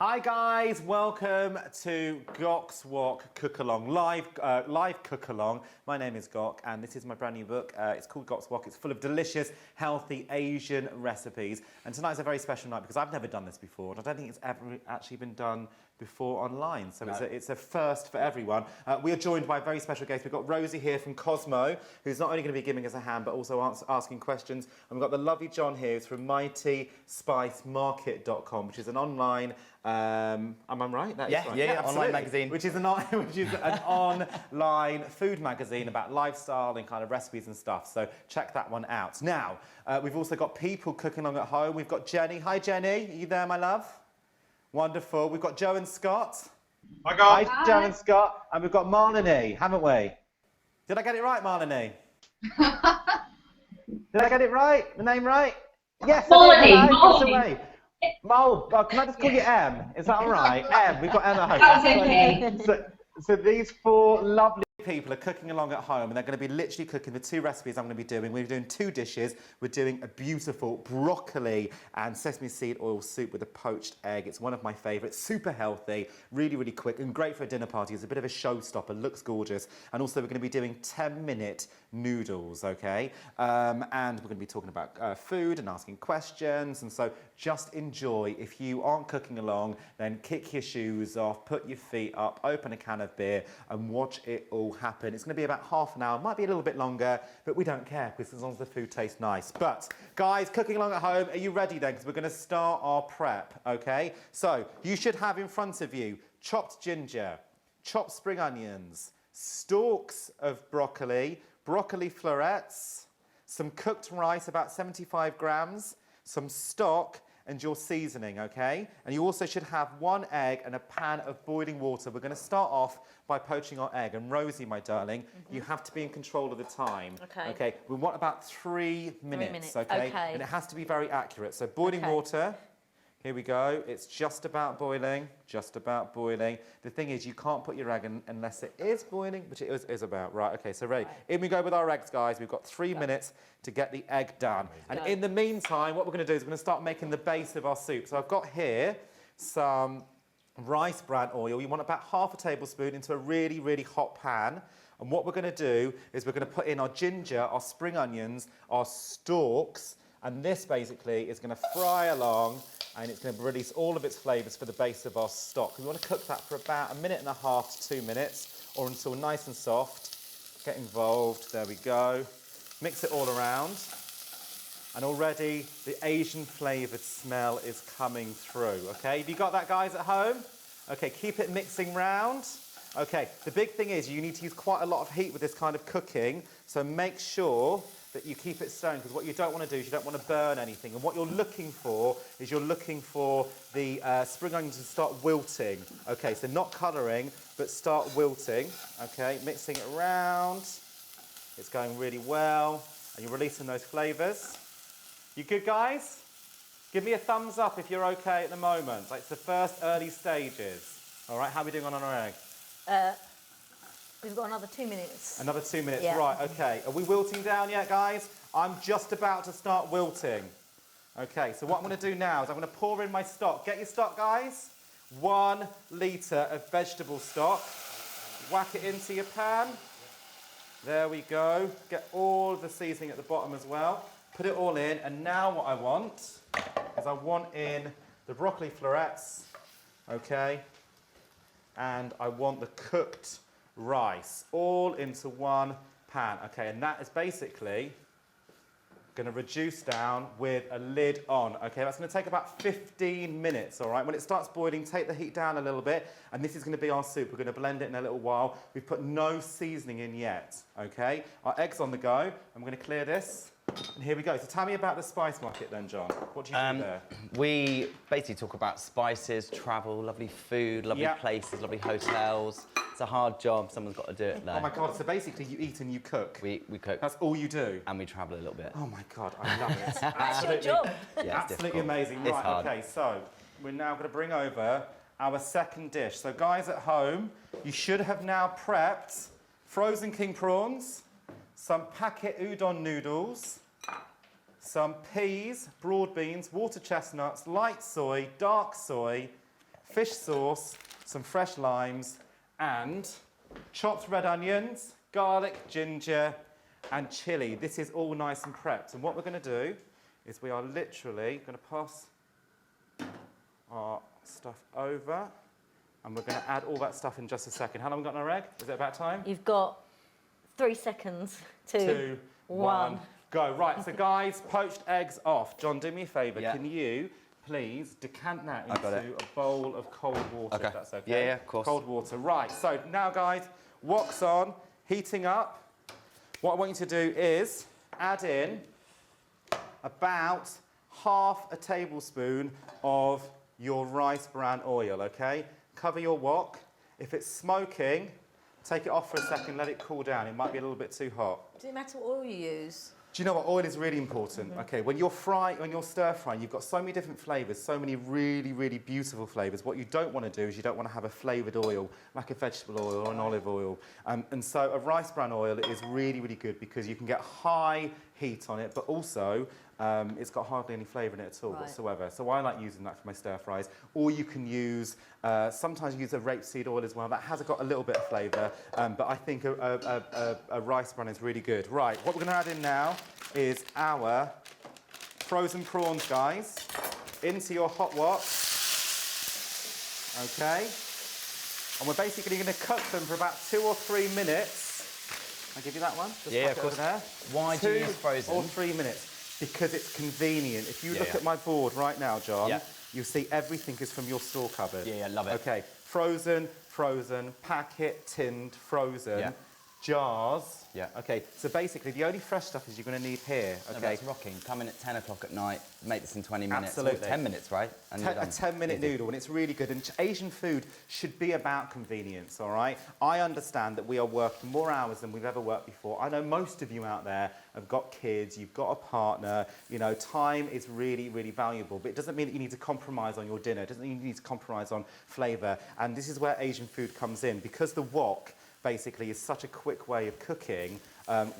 Hi guys, welcome to Gok's Walk Cookalong, live cookalong. My name is Gok and this is my brand new book. It's called Gok's Walk. It's full of delicious, healthy Asian recipes. And tonight's a very special night because I've never done this before and I don't think it's ever actually been done before online. So it's a first for everyone. We are joined by a very special guest. We've got Rosie here from Cosmo, who's not only going to be giving us a hand, but also asking questions. And we've got the lovely John here, who's from mightyspicemarket.com, which is an online am I right? That is right. Yeah, online magazine. Which is an online food magazine about lifestyle and kind of recipes and stuff. So check that one out. Now, we've also got people cooking along at home. We've got Jenny. Hi, Jenny. Are you there, my love? Wonderful. We've got Joe and Scott. Hi, guys. Hi, Joe and Scott. And we've got Marlene, haven't we? Did I get it right, Marlene? Did I get it right? The name right? Yes, Marlene. Mo, can I just call you M? Is that all right? M, we've got M at home. That's okay. So these four lovely people are cooking along at home and they're going to be literally cooking the two recipes I'm going to be doing. We're doing two dishes. We're doing a beautiful broccoli and sesame seed oil soup with a poached egg. It's one of my favourites, super healthy, really, really quick and great for a dinner party. It's a bit of a showstopper, looks gorgeous. And also we're going to be doing 10-minute noodles, okay? And we're going to be talking about food and asking questions. And so just enjoy. If you aren't cooking along, then kick your shoes off, put your feet up, open a can of beer and watch it all happen. It's going to be about half an hour, might be a little bit longer, but we don't care because as long as the food tastes nice. But guys, cooking along at home, are you ready then? Because we're going to start our prep, okay? So you should have in front of you chopped ginger, chopped spring onions, stalks of broccoli, broccoli florets, some cooked rice, about 75 grams, some stock, and your seasoning, okay? And you also should have one egg and a pan of boiling water. We're going to start off by poaching our egg. And Rosie, my darling, you have to be in control of the time. Okay. We want about 3 minutes, okay? And it has to be very accurate. So boiling water. Here we go. It's just about boiling, just about boiling. The thing is, you can't put your egg in unless it is boiling, which it is about. Right, okay, so ready. In we go with our eggs, guys. We've got 3 minutes to get the egg done. And in the meantime, what we're going to do is we're going to start making the base of our soup. So I've got here some rice bran oil. You want about half a tablespoon into a really, really hot pan. And what we're going to do is we're going to put in our ginger, our spring onions, our stalks, and this basically is going to fry along and it's going to release all of its flavours for the base of our stock. We want to cook that for about 1.5 to 2 minutes or until nice and soft. Get involved, there we go. Mix it all around. And already the Asian flavoured smell is coming through, okay? Have you got that, guys, at home? Okay, keep it mixing round. Okay, the big thing is you need to use quite a lot of heat with this kind of cooking, so make sure that you keep it stoned, because what you don't want to do is you don't want to burn anything. And what you're looking for is you're looking for the spring onions to start wilting. Okay, so not colouring, but start wilting. Okay, mixing it around. It's going really well, and you're releasing those flavours. You good, guys? Give me a thumbs up if you're okay at the moment. Like, it's the first early stages. All right, how are we doing on our egg? We've got another 2 minutes. Another 2 minutes, yeah. Right, okay. Are we wilting down yet, guys? I'm just about to start wilting. Okay, so what I'm going to do now is I'm going to pour in my stock. Get your stock, guys. 1 litre of vegetable stock. Whack it into your pan. There we go. Get all the seasoning at the bottom as well. Put it all in, and now what I want is I want in the broccoli florets, okay? And I want the cooked rice all into one pan. Okay, and that is basically going to reduce down with a lid on. Okay, that's going to take about 15 minutes, all right? When it starts boiling, take the heat down a little bit, and this is going to be our soup. We're going to blend it in a little while. We've put no seasoning in yet, okay? Our egg's on the go. I'm going to clear this. And here we go. So tell me about the spice market then, John. What do you do there? We basically talk about spices, travel, lovely food, lovely places, lovely hotels. It's a hard job. Someone's got to do it, though. Oh, my God. So basically you eat and you cook? We cook. That's all you do? And we travel a little bit. Oh, my God. I love it. That's your job. Yeah, absolutely amazing. It's right, hard. Okay, so we're now going to bring over our second dish. So guys at home, you should have now prepped frozen king prawns, some packet udon noodles, some peas, broad beans, water chestnuts, light soy, dark soy, fish sauce, some fresh limes, and chopped red onions, garlic, ginger, and chilli. This is all nice and prepped. And what we're going to do is we are literally going to pass our stuff over, and we're going to add all that stuff in just a second. How long have we got on our egg? Is it about time? You've got 3 seconds. Two, one, go. Right, so guys, poached eggs off. John, do me a favour. Yeah. Can you please decant that I got into a bowl of cold water, if that's okay? Yeah, of course. Cold water. Right, so now, guys, wok's on, heating up. What I want you to do is add in about half a tablespoon of your rice bran oil, okay? Cover your wok. If it's smoking, take it off for a second, let it cool down. It might be a little bit too hot. Does it matter what oil you use? Do you know what? Oil is really important. Okay, when you're stir frying, you've got so many different flavours, so many really, really beautiful flavours. What you don't want to do is you don't want to have a flavoured oil, like a vegetable oil or an olive oil. And so a rice bran oil is really, really good because you can get high heat on it, but also it's got hardly any flavour in it at all whatsoever. So I like using that for my stir fries. Or you can use, sometimes use a rapeseed oil as well. That has got a little bit of flavour, but I think a rice bran is really good. Right, what we're going to add in now is our frozen prawns, guys, into your hot wok. Okay. And we're basically going to cook them for about 2 or 3 minutes. I'll give you that one. Just Yeah, of course. there. Why do you use frozen? 2 or 3 minutes. Because it's convenient. If you look at my board right now, John, you'll see everything is from your store cupboard. Yeah, love it. Okay, frozen, packet, tinned, frozen, jars. Yeah. Okay, so basically the only fresh stuff is you're going to need here. Okay. No, that's rocking. Come in at 10 o'clock at night, make this in 20 minutes. Absolutely. Or 10 minutes, right? And you're A done. 10-minute Easy. noodle, and it's really good. And Asian food should be about convenience, all right? I understand that we are working more hours than we've ever worked before. I know most of you out there have got kids, you've got a partner, you know, time is really, really valuable. But it doesn't mean that you need to compromise on your dinner. It doesn't mean you need to compromise on flavour. And this is where Asian food comes in. Because the wok basically is such a quick way of cooking,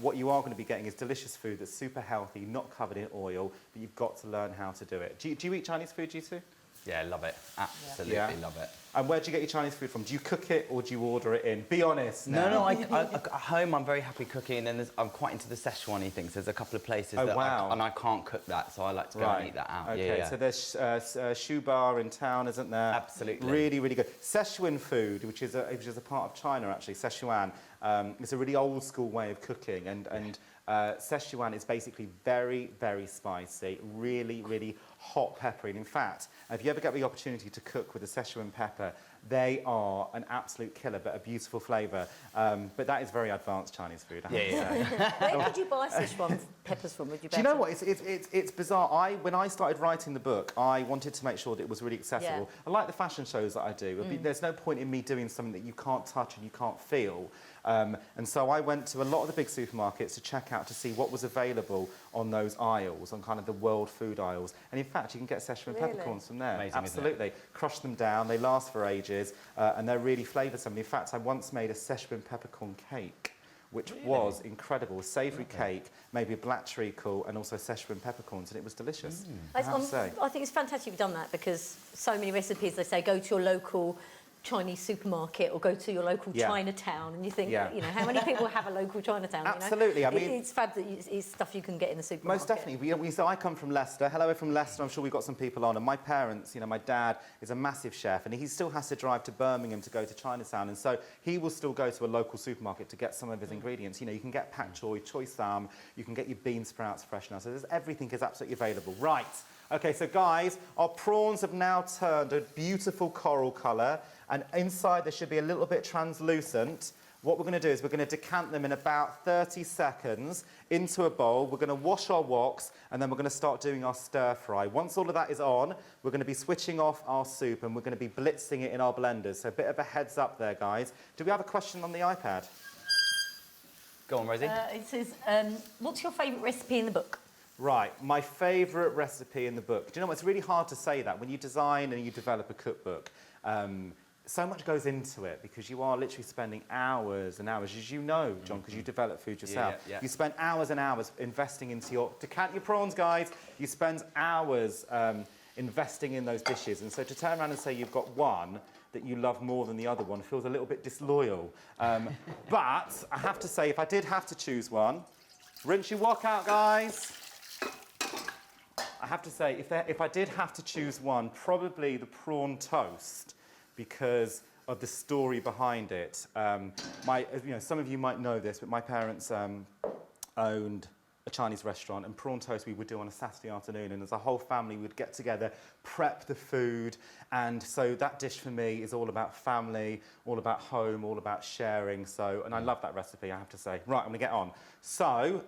what you are going to be getting is delicious food that's super healthy, not covered in oil, but you've got to learn how to do it. Do you eat Chinese food, you two? Yeah, love it. Absolutely love it. And where do you get your Chinese food from? Do you cook it or do you order it in? Be honest now. No, at home I'm very happy cooking, and I'm quite into the Szechuan things. There's a couple of places that I can't cook that, so I like to go and eat that out. Okay, so there's Shu Bar in town, isn't there? Absolutely. Really, really good. Szechuan food, which is a part of China actually, Szechuan, it's a really old school way of cooking, and Szechuan is basically very, very spicy, really, really hot peppery. And in fact, if you ever get the opportunity to cook with a Szechuan pepper, they are an absolute killer, but a beautiful flavour. But that is very advanced Chinese food, I have to say. Where did you buy Szechuan peppers from? Do you know what? It's bizarre. When I started writing the book, I wanted to make sure that it was really accessible. I like the fashion shows that I do. There's no point in me doing something that you can't touch and you can't feel. And so I went to a lot of the big supermarkets to check out to see what was available on those aisles, on kind of the world food aisles. And in fact, you can get Szechuan peppercorns from there. Amazing, absolutely. Crush them down, they last for ages, and they're really flavoursome. In fact, I once made a Szechuan peppercorn cake, which was incredible. A savoury cake, maybe a black treacle, and also Szechuan peppercorns, and it was delicious. I have to say. I think it's fantastic you've done that, because so many recipes, they say go to your local Chinese supermarket or go to your local Chinatown, and you think, you know, how many people have a local Chinatown? Absolutely. You know? I mean, it's fab that it's stuff you can get in the supermarket. Most definitely. So I come from Leicester. Hello, we're from Leicester. I'm sure we've got some people on. And my parents, you know, my dad is a massive chef, and he still has to drive to Birmingham to go to Chinatown. And so he will still go to a local supermarket to get some of his ingredients. You know, you can get pak choy, choy sam, you can get your bean sprouts fresh now. So everything is absolutely available. Right. Okay, so guys, our prawns have now turned a beautiful coral colour, and inside there should be a little bit translucent. What we're going to do is we're going to decant them in about 30 seconds into a bowl. We're going to wash our woks, and then we're going to start doing our stir fry. Once all of that is on, we're going to be switching off our soup, and we're going to be blitzing it in our blenders. So a bit of a heads up there, guys. Do we have a question on the iPad? Go on, Rosie. It says, what's your favourite recipe in the book? Right, my favourite recipe in the book. Do you know what? It's really hard to say that. When you design and you develop a cookbook, so much goes into it because you are literally spending hours and hours, as you know, John, because you develop food yourself. You spend hours and hours investing into decant your prawns, guys. You spend hours investing in those dishes. And so to turn around and say you've got one that you love more than the other one feels a little bit disloyal. But I have to say, if I did have to choose one, rinse your wok out, guys. I have to say, if I did have to choose one, probably the prawn toast, because of the story behind it. Some of you might know this, but my parents owned a Chinese restaurant, and prawn toast we would do on a Saturday afternoon, and as a whole family we'd get together, prep the food, and so that dish for me is all about family, all about home, all about sharing. So, and I love that recipe, I have to say. Right, I'm gonna get on. So,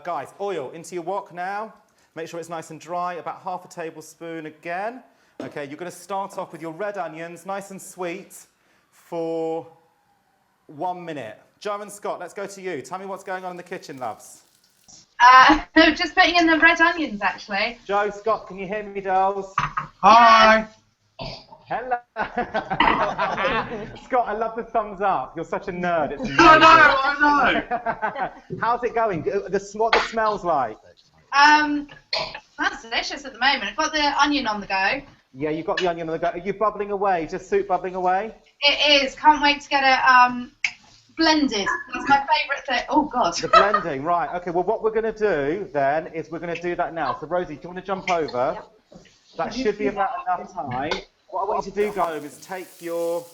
guys, oil into your wok now. Make sure it's nice and dry, about half a tablespoon again. Okay, you're gonna start off with your red onions, nice and sweet, for 1 minute. Jo and Scott, let's go to you. Tell me what's going on in the kitchen, loves. Just putting in the red onions, actually. Jo, Scott, can you hear me, dolls? Hi! Hello. Scott, I love the thumbs up. You're such a nerd. It's I know! How's it going? What the smells like? That's delicious at the moment. I've got the onion on the go. Yeah, you've got the onion on the go. Are you bubbling away? Just soup bubbling away? It is. Can't wait to get it blended. That's my favourite thing. Oh, God. The blending, right. Okay, well, what we're going to do then is we're going to do that now. So, Rosie, do you want to jump over? Yep. That should be about enough time. What I want you to do, guys, is take your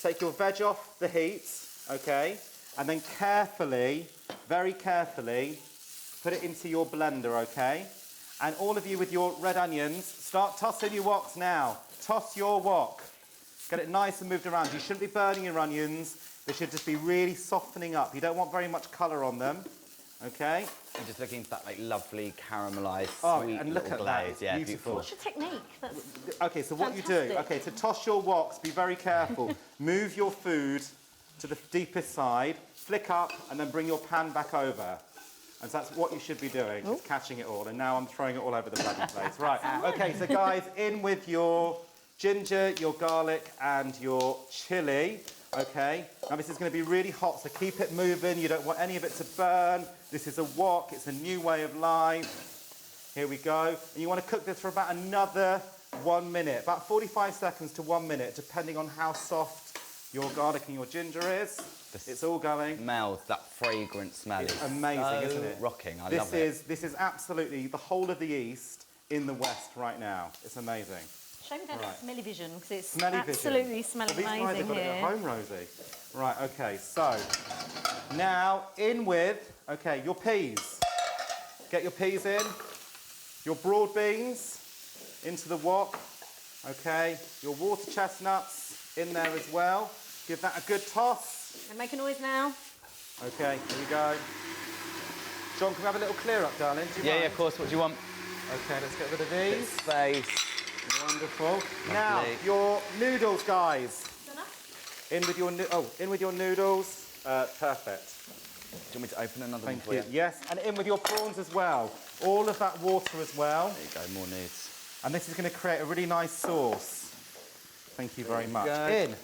veg off the heat, okay? And then carefully, very carefully, put it into your blender, okay? And all of you with your red onions, start tossing your woks now. Toss your wok. Get it nice and moved around. You shouldn't be burning your onions. They should just be really softening up. You don't want very much colour on them, okay? I'm just looking for that like lovely caramelised, sweet and look little at that, glaze. it's Yeah, beautiful. What's your technique? That's Okay, so what you do, fantastic. okay, to toss your woks, be very careful. Move your food to the deepest side, flick up, and then bring your pan back over. And so that's what you should be doing, is catching it all. And now I'm throwing it all over the bloody place. Right, okay, so guys, in with your ginger, your garlic, and your chilli. Okay, now this is going to be really hot, so keep it moving. You don't want any of it to burn. This is a wok, it's a new way of life. Here we go. And you want to cook this for about another 1 minute, about 45 seconds to 1 minute, depending on how soft your garlic and your ginger is. It's all going. Smells, that fragrant smell is Amazing, so isn't it? rocking. I love it. This is absolutely the whole of the East in the West right now. It's amazing. Shame we don't have smelly vision, because it's Smelly vision. absolutely smelling These guys have amazing got it here. at home, Rosie. Right, okay, so now in with, okay, your peas. Get your peas in, your broad beans into the wok, okay, your water chestnuts in there as well. Give that a good toss. And make a noise now. Okay, here we go. John, can we have a little clear up, darling? Do you Yeah, mind? yeah, of course. What do you want? Okay, let's get rid of these. Space. Wonderful. Now, your noodles, guys. Enough? In with your noodles. Perfect. Do you want me to open another Thank one for you. Yes, and in with your prawns as well. All of that water as well. There you go, more nudes. And this is going to create a really nice sauce. Thank you very much. go. In